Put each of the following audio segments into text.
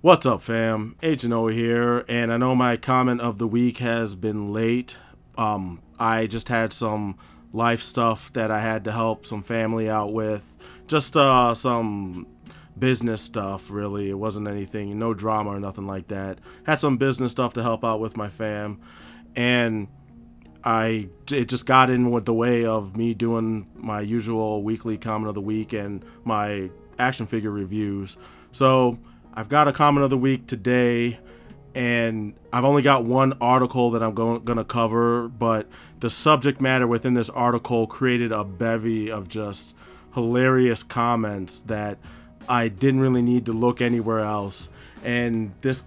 What's up, fam? Agent O here, and I know my comment of the week has been late. I just had some life stuff that I had to help some family out with. Just some business stuff, really. It wasn't anything, no drama or nothing like that. Had some business stuff to help out with my fam, and it just got in with the way of me doing my usual weekly comment of the week and my action figure reviews. So I've got a comment of the week today, and I've only got one article that I'm going to cover, but the subject matter within this article created a bevy of just hilarious comments that I didn't really need to look anywhere else. And this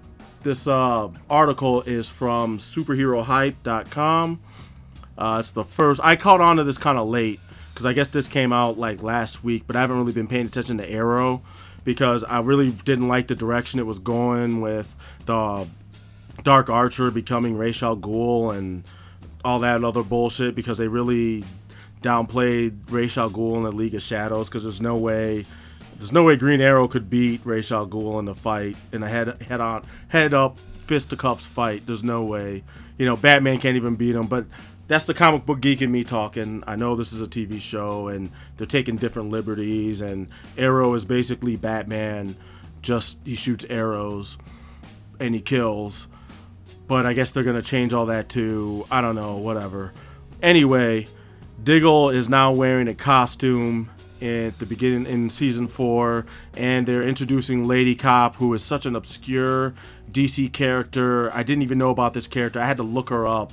article is from superherohype.com. It's the first. I caught on to this kind of late because I guess this came out like last week, but I haven't really been paying attention to Arrow because I really didn't like the direction it was going with the Dark Archer becoming Ra's al Ghul and all that other bullshit, because they really downplayed Ra's al Ghul in the League of Shadows, because there's no way Green Arrow could beat Ra's al Ghul in a fight, in a head up fisticuffs fight. There's no way. Batman can't even beat him, but that's the comic book geek in me talking. I know this is a TV show and they're taking different liberties, and Arrow is basically Batman, just he shoots arrows and he kills. But I guess they're going to change all that to, I don't know, whatever. Anyway, Diggle is now wearing a costume at the beginning in season 4, and they're introducing Lady Cop, who is such an obscure DC character. I didn't even know about this character. I had to look her up.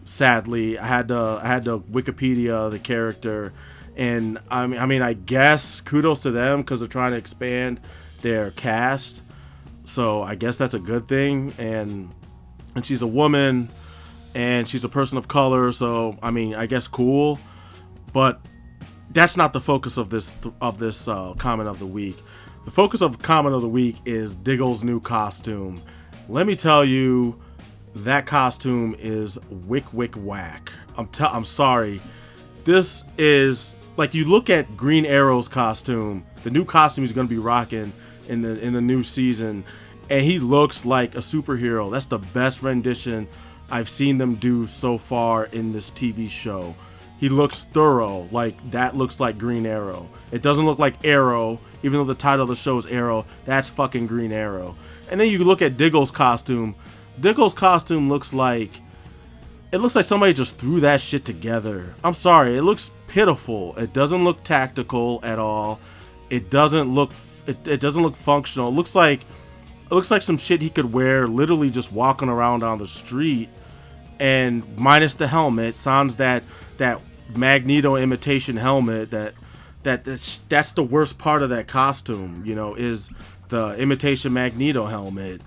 Sadly, I had to Wikipedia the character, and I mean, I guess kudos to them because they're trying to expand their cast. So I guess that's a good thing. And she's a woman, and she's a person of color. So I mean, I guess cool, but that's not the focus of this comment of the week. The focus of comment of the week is Diggle's new costume. Let me tell you, that costume is wick whack. I'm sorry. This is like, you look at Green Arrow's costume, the new costume he's going to be rocking in the new season, and he looks like a superhero. That's the best rendition I've seen them do so far in this TV show. He looks thorough. Like, that looks like Green Arrow. It doesn't look like Arrow, even though the title of the show is Arrow. That's fucking Green Arrow. And then you look at Diggle's costume. Diggle's costume looks like somebody just threw that shit together. I'm sorry, it looks pitiful. It doesn't look tactical at all. It doesn't look functional. It looks like some shit he could wear literally just walking around on the street, and minus the helmet, sans that Magneto imitation helmet. That's the worst part of that costume, is the imitation Magneto helmet.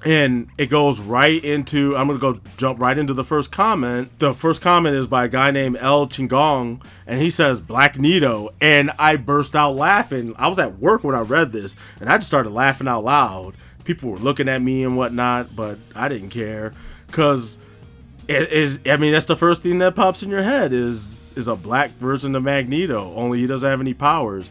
And it goes right into, I'm going to jump right into the first comment. The first comment is by a guy named El Chingong, and he says, Black Nito. And I burst out laughing. I was at work when I read this, and I just started laughing out loud. People were looking at me and whatnot, but I didn't care. Because, that's the first thing that pops in your head is a black version of Magneto, only he doesn't have any powers.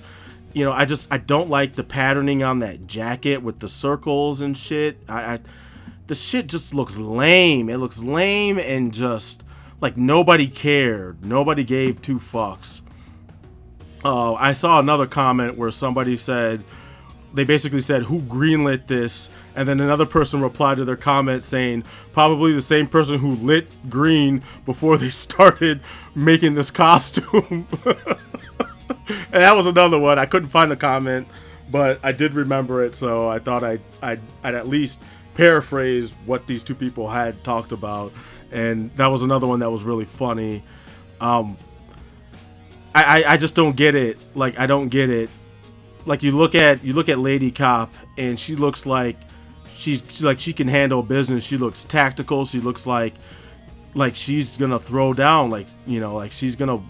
I don't like the patterning on that jacket with the circles and shit. The shit just looks lame. It looks lame and just like nobody cared. Nobody gave two fucks. I saw another comment where somebody said, they basically said, who greenlit this? And then another person replied to their comment saying, probably the same person who lit green before they started making this costume. And that was another one. I couldn't find the comment, but I did remember it, so I thought I'd at least paraphrase what these two people had talked about. And that was another one that was really funny. I just don't get it. Like, I don't get it. Like, you look at Lady Cop, and she looks like she can handle business. She looks tactical. She looks like she's gonna throw down. Like she's gonna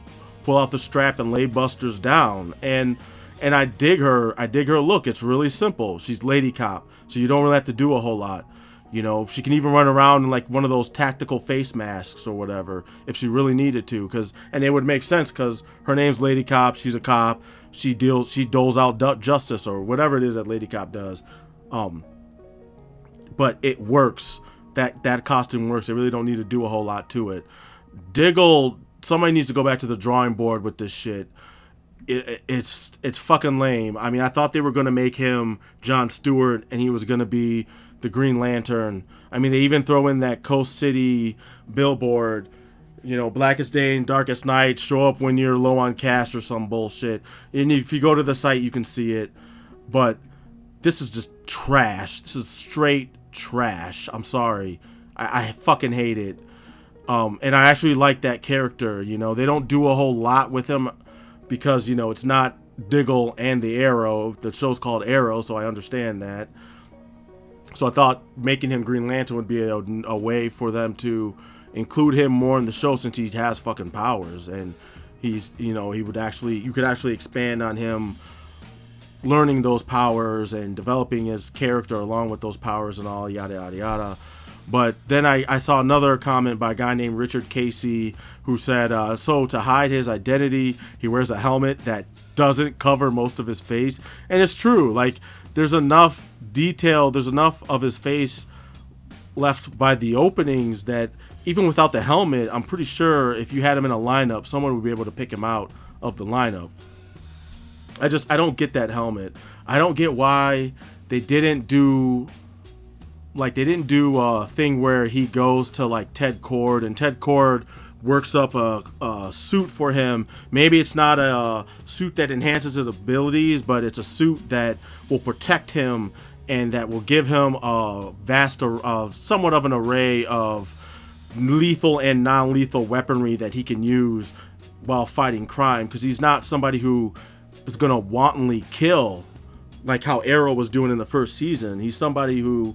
pull out the strap and lay busters down. And I dig her look. It's really simple. She's Lady Cop, so you don't really have to do a whole lot. She can even run around in like one of those tactical face masks or whatever if she really needed to, and it would make sense because her name's Lady Cop. She's a cop. She doles out justice or whatever it is that Lady Cop does. But it works. That costume works. They really don't need to do a whole lot to it. Diggle, somebody needs to go back to the drawing board with this shit. It's fucking lame. I mean, I thought they were gonna make him Jon Stewart and he was gonna be the Green Lantern. I mean, they even throw in that Coast City billboard, Blackest Day and Darkest Night, show up when you're low on cash or some bullshit. And if you go to the site, you can see it. But this is just trash. This is straight trash. I'm sorry. I fucking hate it. And I actually like that character. They don't do a whole lot with him because, it's not Diggle and the Arrow. The show's called Arrow, so I understand that. So I thought making him Green Lantern would be a way for them to include him more in the show since he has fucking powers. And he's, you could actually expand on him learning those powers and developing his character along with those powers and all, yada, yada, yada. But then I saw another comment by a guy named Richard Casey who said, so to hide his identity, he wears a helmet that doesn't cover most of his face. And it's true. Like, there's enough detail, there's enough of his face left by the openings that even without the helmet, I'm pretty sure if you had him in a lineup, someone would be able to pick him out of the lineup. I don't get that helmet. I don't get why they didn't do a thing where he goes to like Ted Kord and Ted Kord works up a suit for him. Maybe it's not a suit that enhances his abilities, but it's a suit that will protect him and that will give him a vast, somewhat of an array of lethal and non-lethal weaponry that he can use while fighting crime, because he's not somebody who is going to wantonly kill like how Arrow was doing in the first season. He's somebody who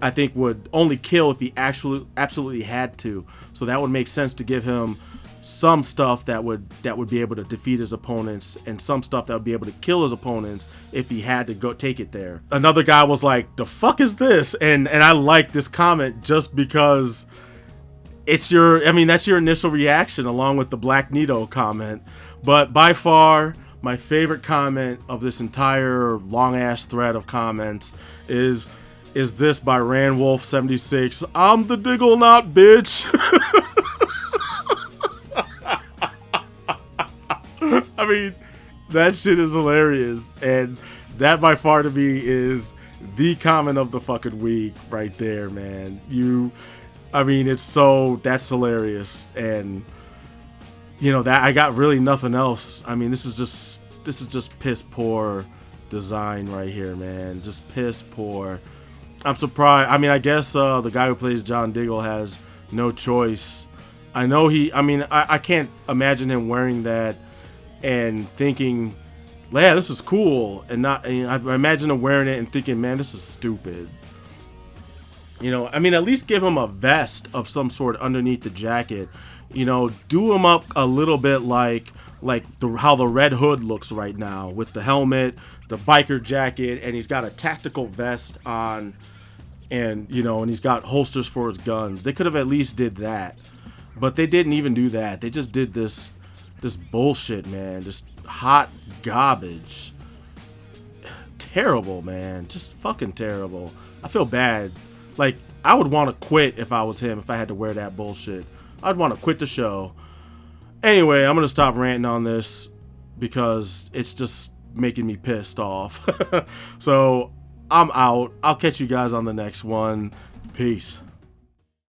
I think would only kill if he absolutely had to. So that would make sense to give him some stuff that would be able to defeat his opponents and some stuff that would be able to kill his opponents if he had to go take it there. Another guy was like, the fuck is this? And I like this comment just because that's your initial reaction along with the Black Nito comment. But by far, my favorite comment of this entire long-ass thread of comments is this by Randwolf76. I'm the Diggle, not bitch. I mean, that shit is hilarious. And that by far to me is the comment of the fucking week right there, man. That's hilarious. And that I got really nothing else. I mean, this is just piss poor design right here, man. Just piss poor. I'm surprised. I mean, I guess the guy who plays John Diggle has no choice. I can't imagine him wearing that and thinking, yeah, this is cool. And not, I imagine him wearing it and thinking, man, this is stupid. At least give him a vest of some sort underneath the jacket. Do him up a little bit like how the Red Hood looks right now with the helmet, the biker jacket, and he's got a tactical vest on, and he's got holsters for his guns. They could have at least did that, but they didn't even do that. They just did this bullshit, man. Just hot garbage. Terrible, man. Just fucking terrible. I feel bad. Like, I would want to quit if I was him, if I had to wear that bullshit. I'd want to quit the show. Anyway, I'm going to stop ranting on this because it's just making me pissed off. So, I'm out. I'll catch you guys on the next one. Peace.